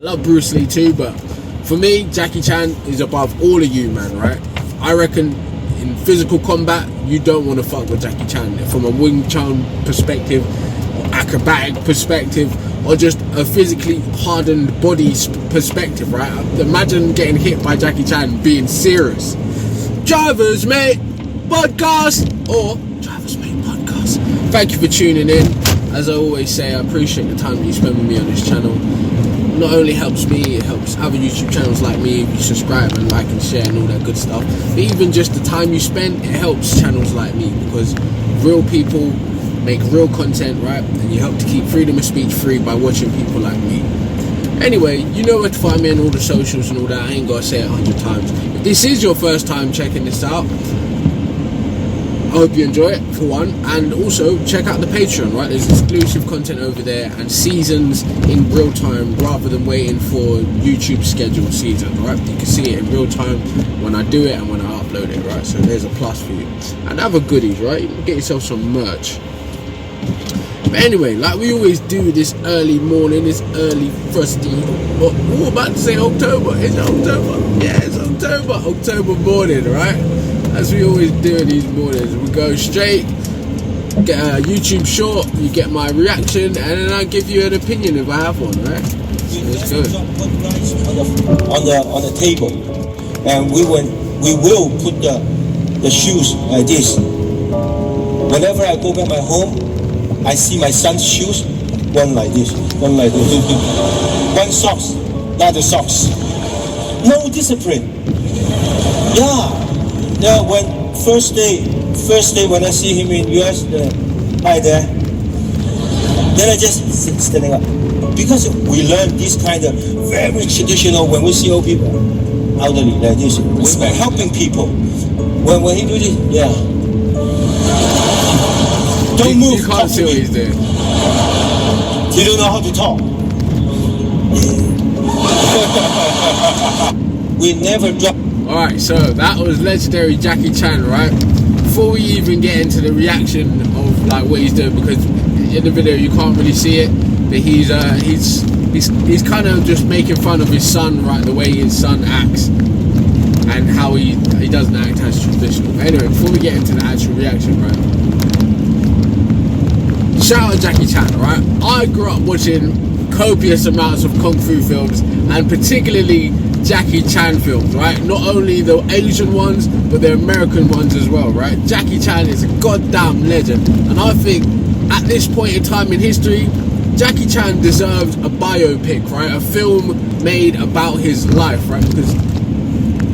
Love Bruce Lee too, but for me, Jackie Chan is above all of you, man, right? I reckon in physical combat, you don't want to fuck with Jackie Chan. From a Wing Chun perspective, or acrobatic perspective, or just a physically hardened body perspective, right? Imagine getting hit by Jackie Chan being serious. Drivers Mate Podcast, or Drivers Mate Podcast. Thank you for tuning in. As I always say, I appreciate the time that you spend with me on this channel. Not only helps me, it helps other YouTube channels like me if you subscribe and like and share and all that good stuff. But even just the time you spend, it helps channels like me, because real people make real content, right? And you help to keep freedom of speech free by watching people like me. Anyway, you know where to find me on all the socials and all that. I ain't gotta say it 100 times. If this is your first time checking this out, I hope you enjoy it, for one, and also check out the Patreon, right? There's exclusive content over there and seasons in real time rather than waiting for YouTube scheduled season, right? You can see it in real time when I do it and when I upload it, right? So there's a plus for you. And other goodies, right? You can get yourself some merch. But anyway, like we always do this early morning, this early frosty, we're about to say October. Is it October? Yeah, it's October morning, right? As we always do in these mornings, we go straight, get a YouTube short, you get my reaction, and then I give you an opinion if I have one, right? So let's go. On the table, and we will put the shoes like this. Whenever I go back my home, I see my son's shoes, one like this, one like this, one socks, not the socks. No discipline. Yeah, when first day when I see him in US, hi there. Then I just standing up, because we learn this kind of very traditional. When we see old people, elderly like this, we're helping people. When he do this, yeah. Don't move. You can't see what he's doing. You don't know how to talk. We never drop. Alright, so that was legendary Jackie Chan, right? Before we even get into the reaction of like what he's doing, because in the video you can't really see it, but he's kind of just making fun of his son, right? The way his son acts and how he doesn't act as traditional. But anyway, before we get into the actual reaction, right? Shout out Jackie Chan, right? I grew up watching copious amounts of kung fu films, and particularly Jackie Chan films, right? Not only the Asian ones, but the American ones as well, right? Jackie Chan is a goddamn legend, and I think at this point in time in history, Jackie Chan deserves a biopic, right? A film made about his life, right? Because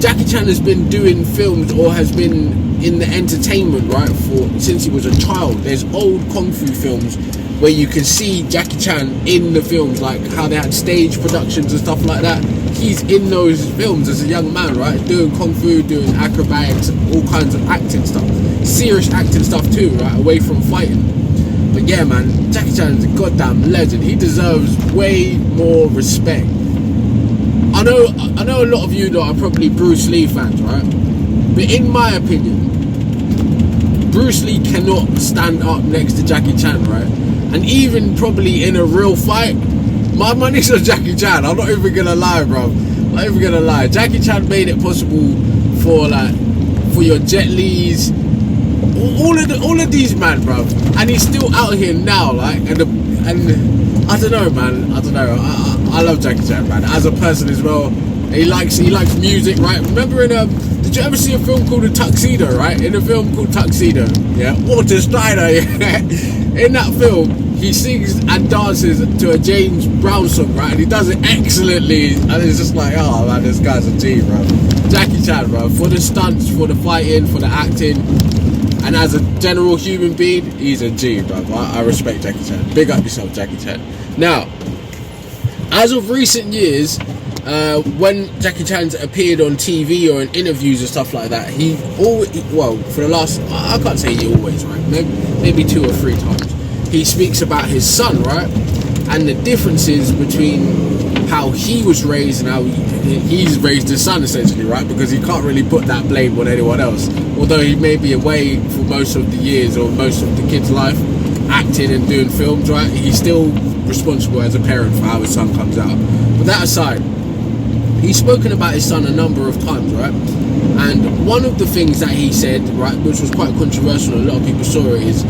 Jackie Chan has been doing films, or has been in the entertainment, right, since he was a child. There's old kung fu films where you can see Jackie Chan in the films, like how they had stage productions and stuff like that. He's in those films as a young man, right, doing kung fu, doing acrobatics, all kinds of acting stuff, serious acting stuff too, right, away from fighting. But yeah, man, Jackie Chan is a goddamn legend. He deserves way more respect. I know a lot of you that are probably Bruce Lee fans, right? But in my opinion, Bruce Lee cannot stand up next to Jackie Chan, right? And even probably in a real fight, my money's on Jackie Chan. I'm not even gonna lie, bro. I'm not even gonna lie. Jackie Chan made it possible for your Jet Lis, all of these man, bro. And he's still out here now, like, and I don't know, man. I don't know. I love Jackie Chan, man. As a person as well. He likes music, right? Remember did you ever see a film called The Tuxedo, right? In a film called Tuxedo, yeah? Walter Steiner, yeah? In that film, he sings and dances to a James Brown song, right? And he does it excellently. And it's just like, oh man, this guy's a G, bro. Jackie Chan, bro. For the stunts, for the fighting, for the acting, and as a general human being, he's a G, bro. I respect Jackie Chan. Big up yourself, Jackie Chan. Now, as of recent years, when Jackie Chan's appeared on TV or in interviews and stuff like that, he always, well, for the last, I can't say he always, right, maybe 2 or 3 times, he speaks about his son, right, and the differences between how he was raised and how he's raised his son, essentially, right, because he can't really put that blame on anyone else, although he may be away for most of the years or most of the kid's life, acting and doing films, right, he's still responsible as a parent for how his son comes out. But that aside, he's spoken about his son a number of times, right? And one of the things that he said, right, which was quite controversial, a lot of people saw it, is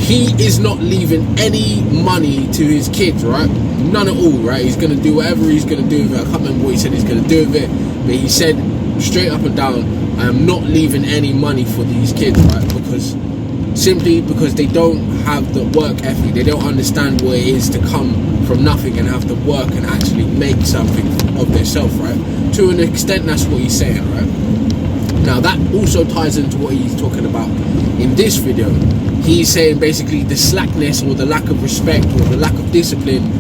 he is not leaving any money to his kids, right? None at all, right? He's going to do whatever he's going to do with it. I can't remember what he said he's going to do with it, but he said straight up and down, I am not leaving any money for these kids, right? Simply because they don't have the work ethic. They don't understand what it is to come from nothing and have to work and actually make something of themselves, right? To an extent, that's what he's saying, right? Now, that also ties into what he's talking about in this video. He's saying basically the slackness or the lack of respect or the lack of discipline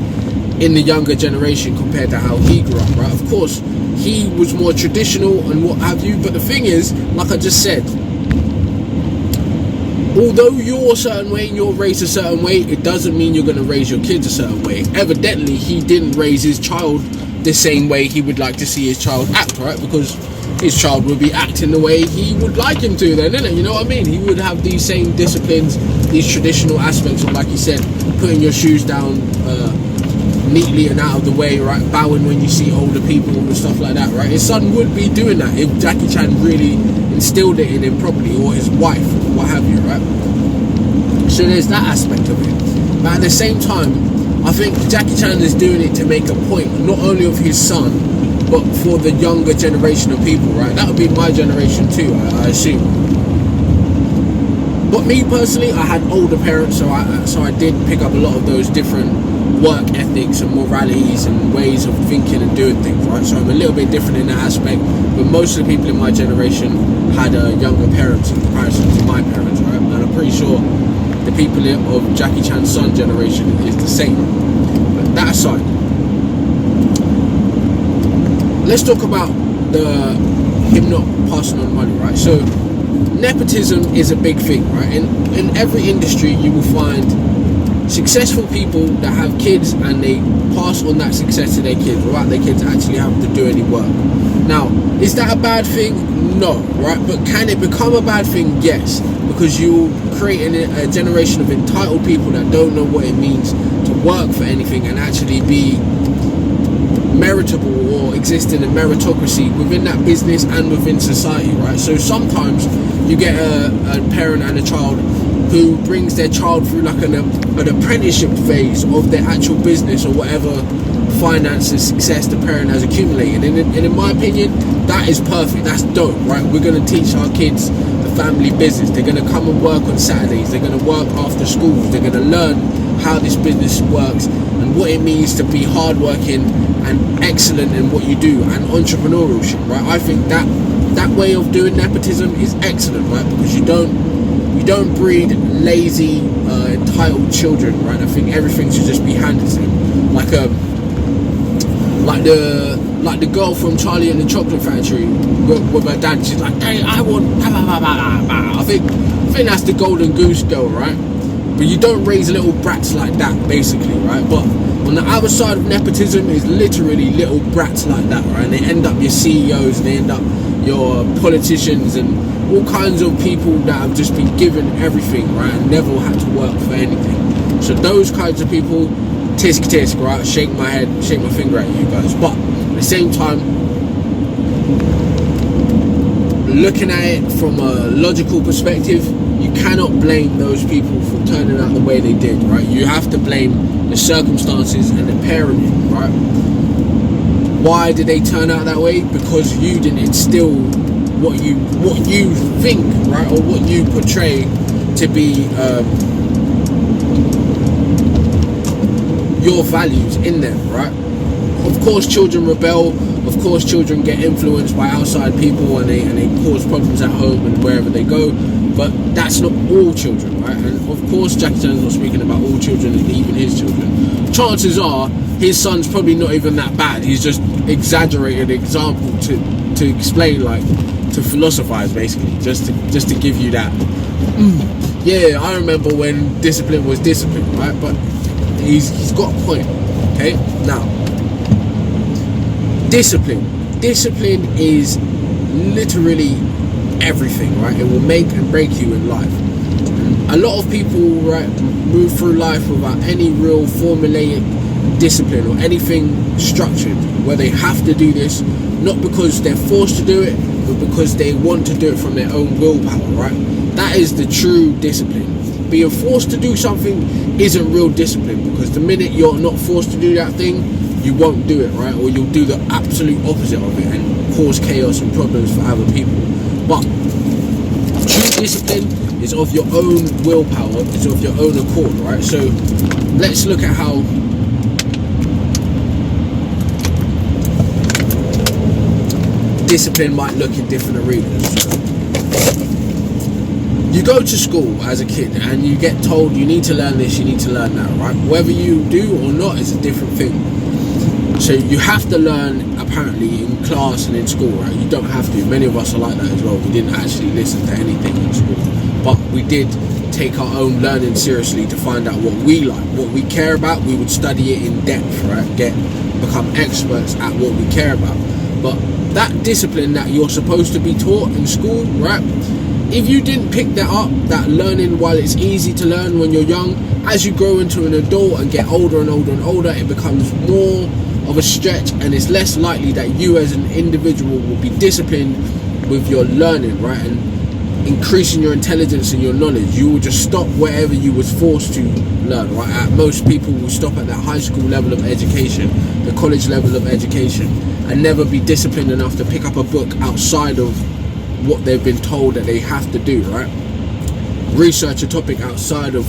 in the younger generation compared to how he grew up, right? Of course, he was more traditional and what have you, but the thing is, like I just said, although you're a certain way and you're raised a certain way, it doesn't mean you're going to raise your kids a certain way. Evidently, he didn't raise his child the same way he would like to see his child act, right? Because his child would be acting the way he would like him to then, innit? You know what I mean? He would have these same disciplines, these traditional aspects of, like he said, putting your shoes down neatly and out of the way, right? Bowing when you see older people and stuff like that, right? His son would be doing that if Jackie Chan really instilled it in him properly, or his wife, or what have you, right? So there's that aspect of it. But at the same time, I think Jackie Chan is doing it to make a point, not only of his son, but for the younger generation of people, right? That would be my generation too, I assume. But me personally, I had older parents, so I did pick up a lot of those different work ethics and moralities and ways of thinking and doing things, right? So I'm a little bit different in that aspect, but most of the people in my generation had younger parents in comparison to my parents, right? And I'm pretty sure the people of Jackie Chan's son generation is the same. But that aside, let's talk about him not passing on money, right? So nepotism is a big thing, right? In every industry you will find successful people that have kids and they pass on that success to their kids without their kids actually having to do any work. Now, is that a bad thing? No, right? But can it become a bad thing? Yes, because you create a generation of entitled people that don't know what it means to work for anything and actually be meritable or exist in a meritocracy within that business and within society, right? So sometimes you get a parent and a child who brings their child through like an apprenticeship phase of their actual business or whatever finances, success the parent has accumulated. And in my opinion, that is perfect. That's dope, right? We're going to teach our kids the family business. They're going to come and work on Saturdays. They're going to work after school. They're going to learn how this business works and what it means to be hardworking and excellent in what you do and entrepreneurship, right? I think that way of doing nepotism is excellent, right? Because you don't breed lazy, entitled children, right? I think everything should just be handed to them, like the girl from Charlie and the Chocolate Factory with her dad. She's like, "Hey, I want." I think that's the golden goose girl, right? But you don't raise little brats like that, basically, right? But on the other side of nepotism is literally little brats like that, right? And they end up your CEOs, and they end up your politicians and all kinds of people that have just been given everything, right, and never had to work for anything. So those kinds of people, tisk tisk, right, shake my head, shake my finger at you guys. But at the same time, looking at it from a logical perspective, you cannot blame those people for turning out the way they did, right? You have to blame the circumstances and the parenting, right? Why did they turn out that way? Because you didn't instill what you think, right, or what you portray to be your values in them, right? Of course, children rebel. Of course, children get influenced by outside people and they cause problems at home and wherever they go. But that's not all children, right? And of course, Jackie Chan's not speaking about all children and even his children. Chances are his son's probably not even that bad. He's just exaggerated example to explain, like, to philosophize, basically, just to give you that. Yeah, I remember when discipline was discipline, right? But he's got a point. Okay, now discipline is literally everything, right? It will make and break you in life. A lot of people, right, move through life without any real formulaic discipline or anything structured where they have to do this, not because they're forced to do it, but because they want to do it from their own willpower, right? That is the true discipline. Being forced to do something isn't real discipline, because the minute you're not forced to do that thing, you won't do it, right? Or you'll do the absolute opposite of it and cause chaos and problems for other people. But true discipline is of your own willpower, it's of your own accord, right? So let's look at how discipline might look in different arenas. You go to school as a kid and you get told you need to learn this, you need to learn that, right? Whether you do or not is a different thing. So you have to learn, apparently, in class and in school, right? You don't have to. Many of us are like that as well. We didn't actually listen to anything in school, but we did take our own learning seriously to find out what we like, what we care about. We would study it in depth, right? Become experts at what we care about. But that discipline that you're supposed to be taught in school, right? If you didn't pick that up, that learning, while it's easy to learn when you're young, as you grow into an adult and get older and older and older, it becomes more of a stretch, and it's less likely that you as an individual will be disciplined with your learning, right? And increasing your intelligence and your knowledge. You will just stop wherever you was forced to learn, right? Most people will stop at that high school level of education, the college level of education, and never be disciplined enough to pick up a book outside of what they've been told that they have to do, right? Research a topic outside of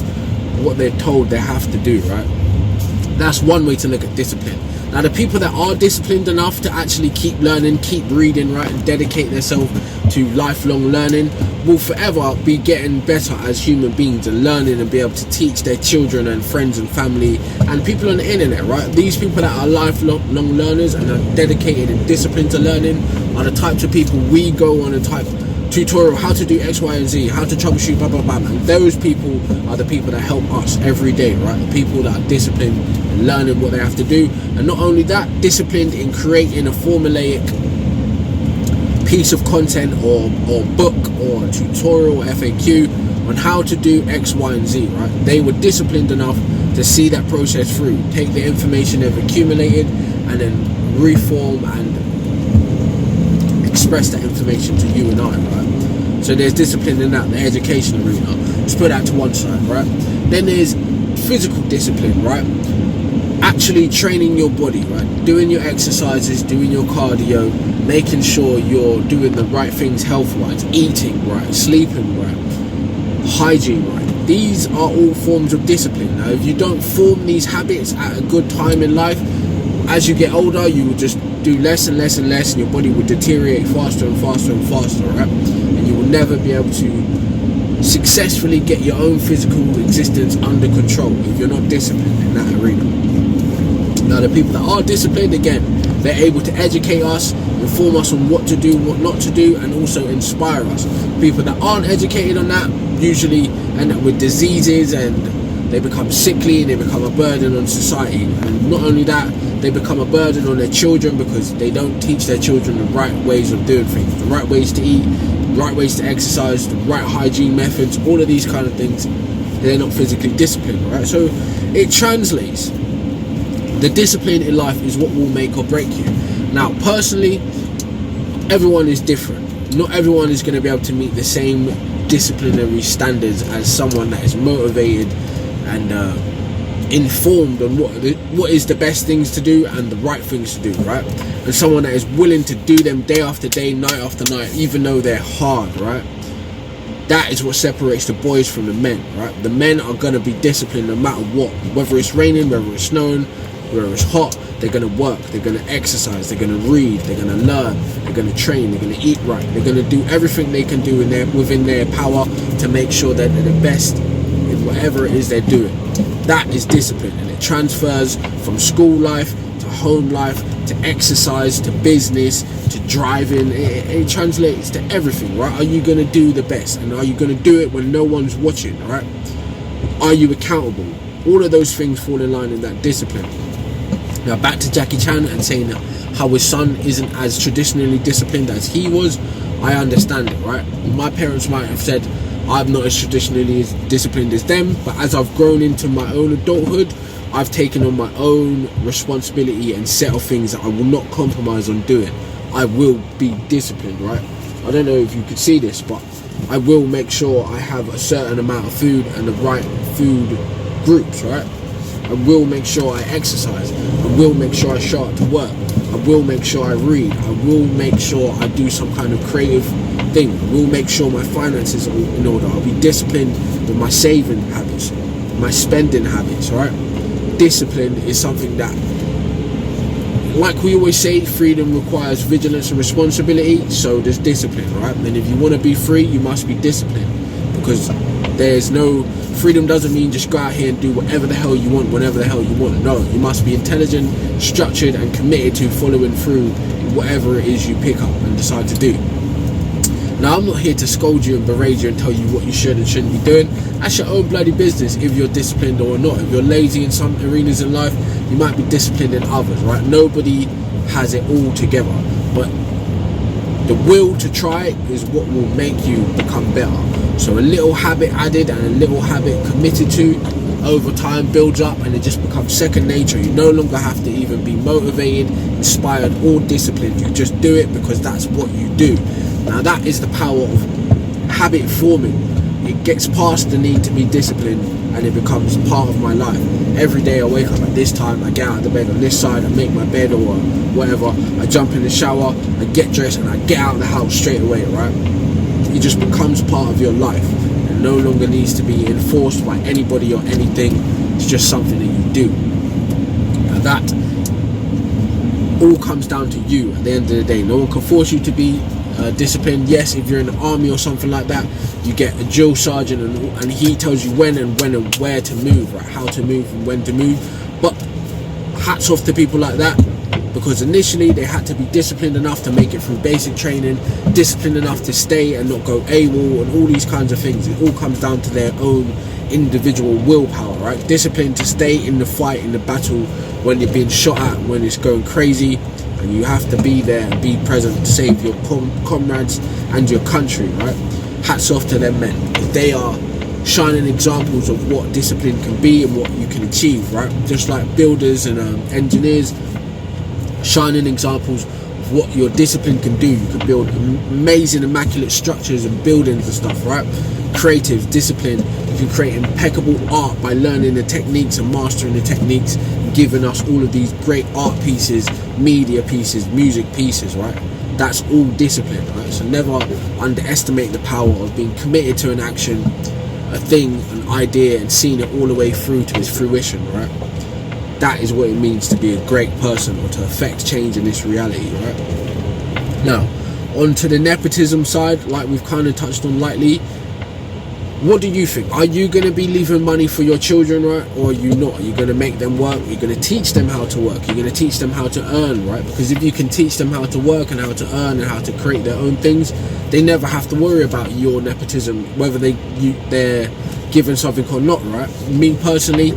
what they're told they have to do, right? That's one way to look at discipline. Now, the people that are disciplined enough to actually keep learning, keep reading, right, and dedicate themselves to lifelong learning will forever be getting better as human beings and learning and be able to teach their children and friends and family and people on the internet, right? These people that are lifelong learners and are dedicated and disciplined to learning are the types of people we go on and type tutorial how to do X, Y, and Z, how to troubleshoot, blah, blah, blah. And those people are the people that help us every day, right? The people that are disciplined and learning what they have to do. And not only that, disciplined in creating a formulaic piece of content or book or tutorial, FAQ on how to do X, Y, and Z, right? They were disciplined enough to see that process through, take the information they've accumulated and then reform and express that information to you and I, right? So there's discipline in that, the education arena. Let's put that to one side, right? Then there's physical discipline, right? Actually training your body, right? Doing your exercises, doing your cardio, making sure you're doing the right things health-wise, eating right, sleeping right, hygiene right. These are all forms of discipline. Now, if you don't form these habits at a good time in life, as you get older, you will just do less and less and less, and your body will deteriorate faster and faster and faster, right? And you will never be able to successfully get your own physical existence under control if you're not disciplined in that arena. Now, the people that are disciplined, again, they're able to educate us, inform us on what to do, what not to do, and also inspire us. People that aren't educated on that usually end up with diseases, and they become sickly and they become a burden on society. And not only that, they become a burden on their children because they don't teach their children the right ways of doing things, the right ways to eat, the right ways to exercise, the right hygiene methods, all of these kind of things. They're not physically disciplined, right? So it translates. The discipline in life is what will make or break you. Now, personally, everyone is different. Not everyone is going to be able to meet the same disciplinary standards as someone that is motivated and informed on what is the best things to do and the right things to do, right? And someone that is willing to do them day after day, night after night, even though they're hard, right? That is what separates the boys from the men, right? The men are going to be disciplined no matter what. Whether it's raining, whether it's snowing, whether it's hot, they're going to work, they're going to exercise, they're going to read, they're going to learn, they're going to train, they're going to eat right, they're going to do everything they can do within their power to make sure that they're the best in whatever it is they're doing. That is discipline, and it transfers from school life to home life to exercise to business to driving. It translates to everything, right? Are you going to do the best, and are you going to do it when no one's watching, right? Are you accountable? All of those things fall in line in that discipline. Now, back to Jackie Chan and saying how his son isn't as traditionally disciplined as he was. I understand it, right? My parents might have said I'm not as traditionally disciplined as them, but as I've grown into my own adulthood, I've taken on my own responsibility and set of things that I will not compromise on doing. I will be disciplined, right? I don't know if you could see this, but I will make sure I have a certain amount of food and the right food groups, right? I will make sure I exercise. I will make sure I show up to work. I will make sure I read. I will make sure I do some kind of creative thing. I will make sure my finances are in order. I'll be disciplined with my saving habits, my spending habits, right? Discipline is something that, like we always say, freedom requires vigilance and responsibility. So there's discipline, right? And if you want to be free, you must be disciplined, because there's no freedom doesn't mean just go out here and do whatever the hell you want whenever the hell you want. No, you must be intelligent, structured, and committed to following through in whatever it is you pick up and decide to do. Now, I'm not here to scold you and berate you and tell you what you should and shouldn't be doing. That's your own bloody business if you're disciplined or not. If you're lazy in some arenas in life, you might be disciplined in others, right? Nobody has it all together, but the will to try is what will make you become better. So a little habit added and a little habit committed to over time builds up, and it just becomes second nature. You no longer have to even be motivated, inspired, or disciplined. You just do it because that's what you do. Now that is the power of habit forming. It gets past the need to be disciplined and it becomes part of my life. Every day I wake up at this time, I get out of the bed on this side, I make my bed or whatever, I jump in the shower, I get dressed and I get out of the house straight away, right? It just becomes part of your life and no longer needs to be enforced by anybody or anything. It's just something that you do. Now that all comes down to you at the end of the day. No one can force you to be disciplined. Yes, if you're in the army or something like that, you get a drill sergeant and he tells you when and where to move, right? How to move and when to move. But hats off to people like that, because initially they had to be disciplined enough to make it through basic training, disciplined enough to stay and not go AWOL and all these kinds of things. It all comes down to their own individual willpower, right? Discipline to stay in the fight, in the battle, when you're being shot at, when it's going crazy, and you have to be there and be present to save your comrades and your country, right? Hats off to them men. They are shining examples of what discipline can be and what you can achieve, right? Just like builders and engineers, shining examples of what your discipline can do. You can build amazing, immaculate structures and buildings and stuff, right? Creative discipline. You can create impeccable art by learning the techniques and mastering the techniques, giving us all of these great art pieces, media pieces, music pieces, right? That's all discipline, right? So never underestimate the power of being committed to an action, a thing, an idea, and seeing it all the way through to its fruition, right? That is what it means to be a great person or to affect change in this reality, right? Now, on to the nepotism side, like we've kind of touched on lightly. What do you think? Are you going to be leaving money for your children, right? Or are you not? Are you going to make them work? You're going to teach them how to work. You're going to teach them how to earn, right? Because if you can teach them how to work and how to earn and how to create their own things, they never have to worry about your nepotism, whether they're given something or not, right? Me personally,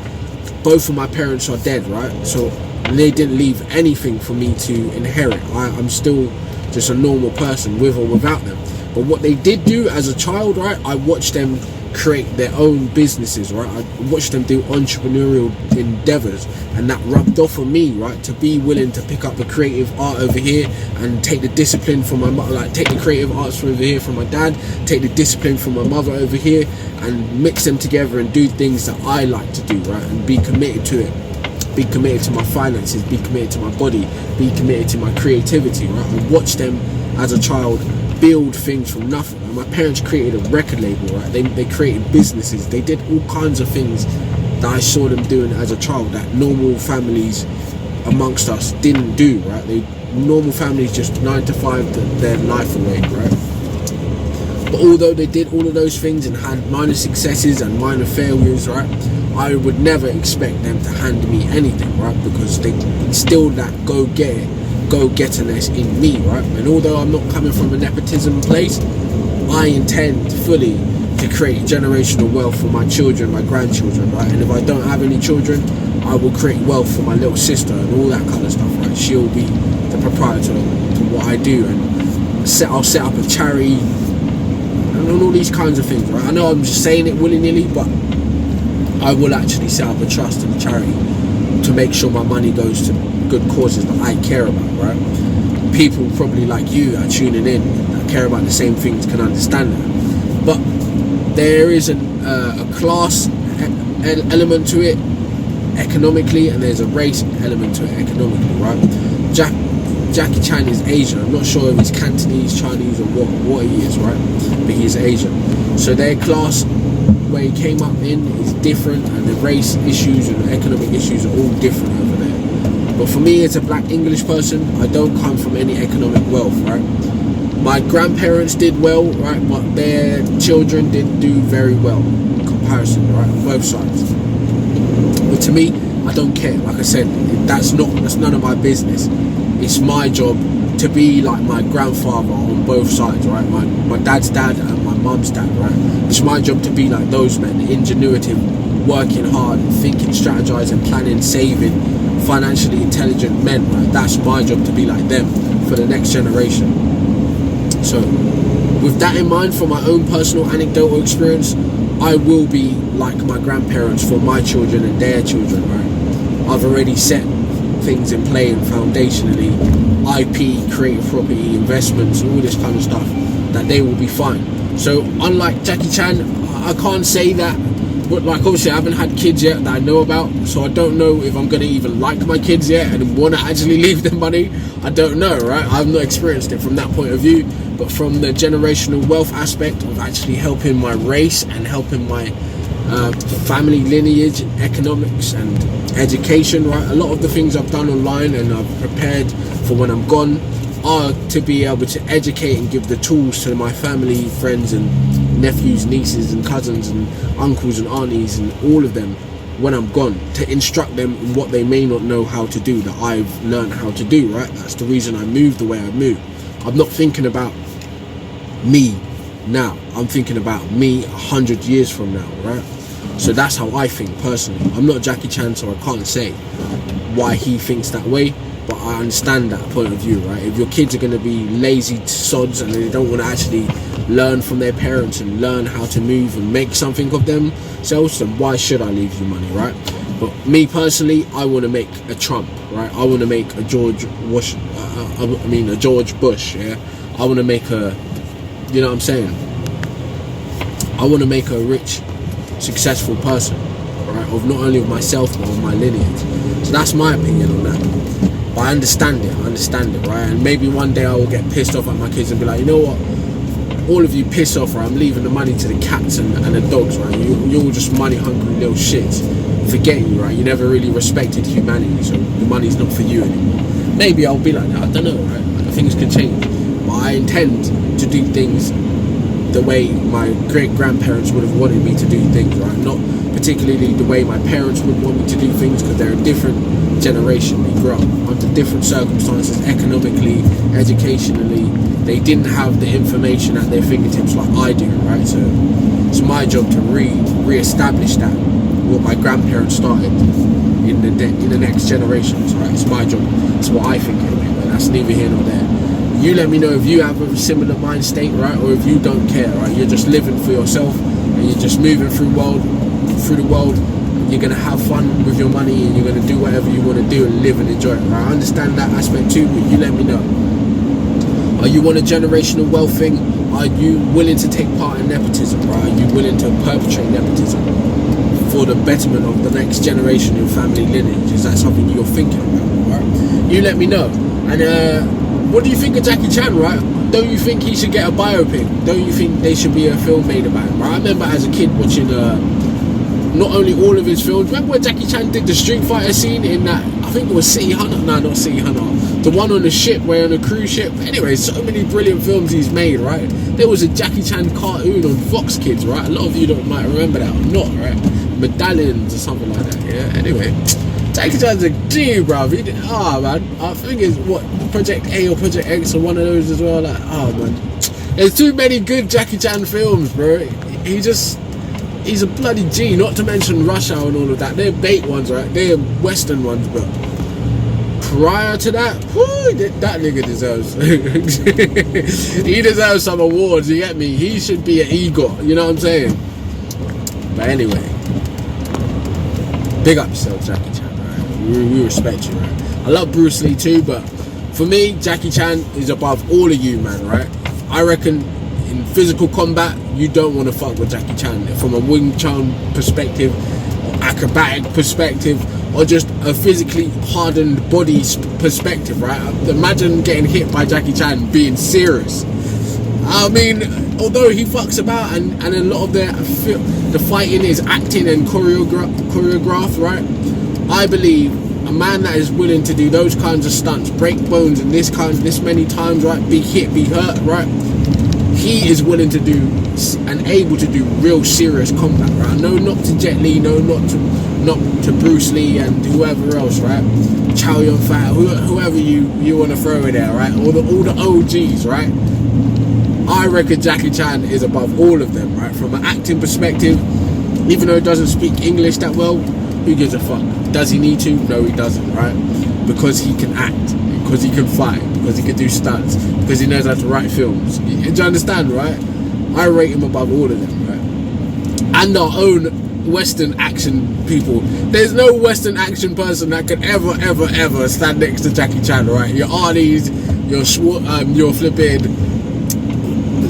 both of my parents are dead, right? So they didn't leave anything for me to inherit. I'm still just a normal person with or without them. But what they did do as a child, right, I watched them create their own businesses, right? I watched them do entrepreneurial endeavors, and that rubbed off on me, right? To be willing to pick up the creative art over here and take the discipline from my mother, like take the creative arts from over here from my dad, take the discipline from my mother over here, and mix them together and do things that I like to do, right? And be committed to it. Be committed to my finances, be committed to my body, be committed to my creativity, right? I watched them as a child build things from nothing. And my parents created a record label, right? They created businesses. They did all kinds of things that I saw them doing as a child that normal families amongst us didn't do, right? Normal families just 9 to 5 their life away, right? But although they did all of those things and had minor successes and minor failures, right, I would never expect them to hand me anything, right? Because they instilled that go-getterness in me, right? And although I'm not coming from a nepotism place, I intend fully to create generational wealth for my children, my grandchildren, right? And if I don't have any children, I will create wealth for my little sister and all that kind of stuff, right? She'll be the proprietor to what I do, and I'll set up a charity and all these kinds of things, right? I know I'm just saying it willy-nilly, but I will actually set up a trust and a charity to make sure my money goes to good causes that I care about, right? People probably like you are tuning in that care about the same things can understand that. But there is a class element to it economically, and there's a race element to it economically, right? Jackie Chan is Asian. I'm not sure if he's Cantonese, Chinese, or what he is, right? But he's Asian. So their class where he came up in is different, and the race issues and the economic issues are all different over there. But for me, as a black English person, I don't come from any economic wealth, right? My grandparents did well, right? But their children didn't do very well in comparison, right? On both sides. But to me, I don't care. Like I said, that's none of my business. It's my job to be like my grandfather on both sides, right? My dad's dad and my mum's dad, right? It's my job to be like those men, ingenuity, working hard, thinking, strategizing, planning, saving, financially intelligent men, right? That's my job to be like them for the next generation. So with that in mind, for my own personal anecdotal experience, I will be like my grandparents for my children and their children, right? I've already set things in play and foundationally, IP, creative property, investments, all this kind of stuff, that they will be fine. So unlike Jackie Chan, I can't say that, but like obviously I haven't had kids yet that I know about, so I don't know if I'm going to even like my kids yet and want to actually leave them money. I don't know, right? I've not experienced it from that point of view, but from the generational wealth aspect of actually helping my race and helping my family lineage and economics and education, right? A lot of the things I've done online and I've prepared for when I'm gone are to be able to educate and give the tools to my family, friends and nephews, nieces and cousins and uncles and aunties and all of them when I'm gone, to instruct them in what they may not know how to do that I've learned how to do, right? That's the reason I moved the way I moved. I'm not thinking about me now, I'm thinking about me 100 years from now, right? So that's how I think personally. I'm not Jackie Chan, so I can't say why he thinks that way, but I understand that point of view, right? If your kids are going to be lazy sods and they don't want to actually learn from their parents and learn how to move and make something of themselves, then why should I leave you money, right? But me personally, I want to make a Trump, right? I want to make a George Bush, yeah? I want to make a, you know what I'm saying? I want to make a rich, successful person, right? Of not only of myself but of my lineage. So that's my opinion on that. But I understand it, right? And maybe one day I will get pissed off at my kids and be like, you know what? All of you piss off, right? I'm leaving the money to the cats and the dogs, right? You're all just money hungry little shits. Forget you, right? You never really respected humanity, so the money's not for you anymore. Maybe I'll be like that, I don't know, right? Things can change. But I intend to do things the way my great-grandparents would have wanted me to do things, right? Not particularly the way my parents would want me to do things, because they're a different generation. They grew up under different circumstances, economically, educationally. They didn't have the information at their fingertips like I do, right? So it's my job to re-establish that, what my grandparents started in the next generations, right? It's my job. It's what I think anyway, but that's neither here nor there. You let me know if you have a similar mind state, right? Or if you don't care, right? You're just living for yourself and you're just moving through the world. You're going to have fun with your money and you're going to do whatever you want to do and live and enjoy it, right? I understand that aspect too, but you let me know. Are you on a generational wealth thing? Are you willing to take part in nepotism, right? Are you willing to perpetrate nepotism for the betterment of the next generation in family lineage? Is that something you're thinking about, right? You let me know. And what do you think of Jackie Chan, right? Don't you think he should get a biopic? Don't you think there should be a film made about him, right? I remember as a kid watching not only all of his films. Remember when Jackie Chan did the Street Fighter scene in that, I think it was City Hunter? No, not City Hunter. The one on the ship, where on a cruise ship. Anyway, so many brilliant films he's made, right? There was a Jackie Chan cartoon on Fox Kids, right? A lot of you might remember that or not, right? Medallions or something like that, yeah? Anyway, Jackie Chan's a G, bruv. Man, I think it's what, Project A or Project X or one of those as well. Like, man, there's too many good Jackie Chan films, bro. He's a bloody G. Not to mention Rush Hour and all of that. They're bait ones, right? They're Western ones, but prior to that, that nigga deserves. He deserves some awards. You get me? He should be an EGOT. You know what I'm saying? But anyway, Big up yourself, Jackie Chan, right? We respect you, right? I love Bruce Lee too, but for me, Jackie Chan is above all of you, man, right? I reckon in physical combat, you don't want to fuck with Jackie Chan. From a Wing Chun perspective, or acrobatic perspective, or just a physically hardened body perspective, right? Imagine getting hit by Jackie Chan being serious. I mean, although he fucks about and a lot of the fighting is acting and choreographed, right? I believe a man that is willing to do those kinds of stunts, break bones and this many times, right? Be hit, be hurt, right? He is willing to do and able to do real serious combat, right? No, not to Jet Li, no, not to Bruce Lee and whoever else, right? Chow Yun Fat, whoever you want to throw in there, right? All the OGs, right? I reckon Jackie Chan is above all of them, right? From an acting perspective, even though he doesn't speak English that well, who gives a fuck? Does he need to? No, he doesn't, right? Because he can act, because he can fight, because he can do stunts, because he knows how to write films. Do you understand, right? I rate him above all of them, right? And our own Western action people. There's no Western action person that could ever stand next to Jackie Chan, right? Your Arnie's, your flipping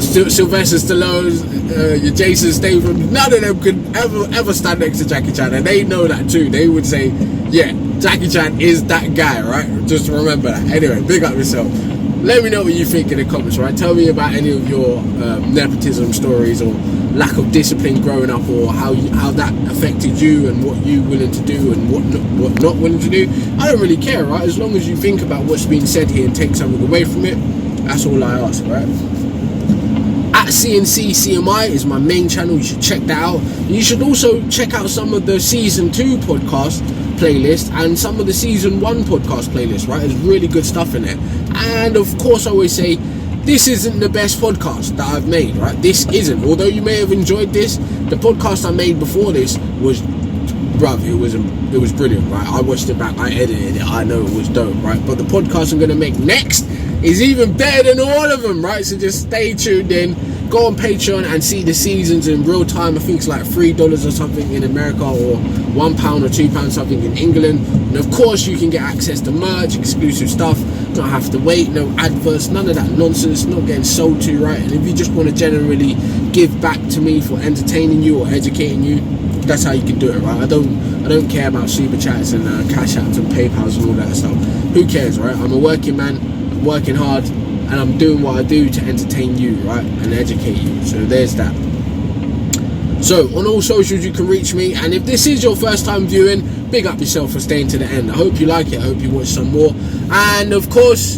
Sylvester Stallone, your Jason Statham, none of them could ever stand next to Jackie Chan, and they know that too. They would say, yeah, Jackie Chan is that guy, right? Just remember that. Anyway, big up yourself. Let me know what you think in the comments, right? Tell me about any of your nepotism stories or lack of discipline growing up, or how that affected you and what you willing to do and what not willing to do. I don't really care, right? As long as you think about what's being said here and take something away from it, that's all I ask, right? At CNC CMI is my main channel. You should check that out. You should also check out some of the season 2 podcast playlist and some of the season 1 podcast playlist, right? There's really good stuff in there. And of course, I always say this isn't the best podcast that I've made, right? This isn't. Although you may have enjoyed this, the podcast I made before this was, bruv, it was brilliant, right? I watched it back, I edited it, I know it was dope, right? But the podcast I'm going to make next is even better than all of them, right? So just stay tuned in, go on Patreon and see the seasons in real time. I think it's like $3 or something in America, or £1 or £2 something in England. And of course you can get access to merch, exclusive stuff, not have to wait, no adverts, none of that nonsense, not getting sold to, right? And if you just want to generally give back to me for entertaining you or educating you, that's how you can do it, right? I don't care about super chats and cash apps and PayPals and all that stuff. Who cares, right? I'm a working man, working hard, and I'm doing what I do to entertain you, right, and educate you. So there's that. So on all socials you can reach me, and if this is your first time viewing, big up yourself for staying to the end. I hope you like it, I hope you watch some more. And of course,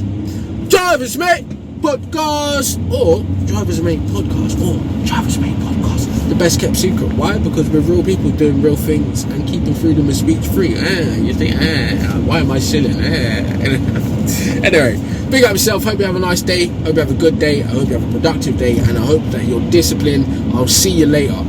Drivers Mate Podcast, or Drivers Mate Podcast, or Drivers Mate Podcast, the best kept secret. Why? Because we're real people doing real things and keeping freedom of speech free. You think, why am I shilling? Anyway, big up yourself. Hope you have a nice day. Hope you have a good day. I hope you have a productive day, and I hope that you're disciplined. I'll see you later.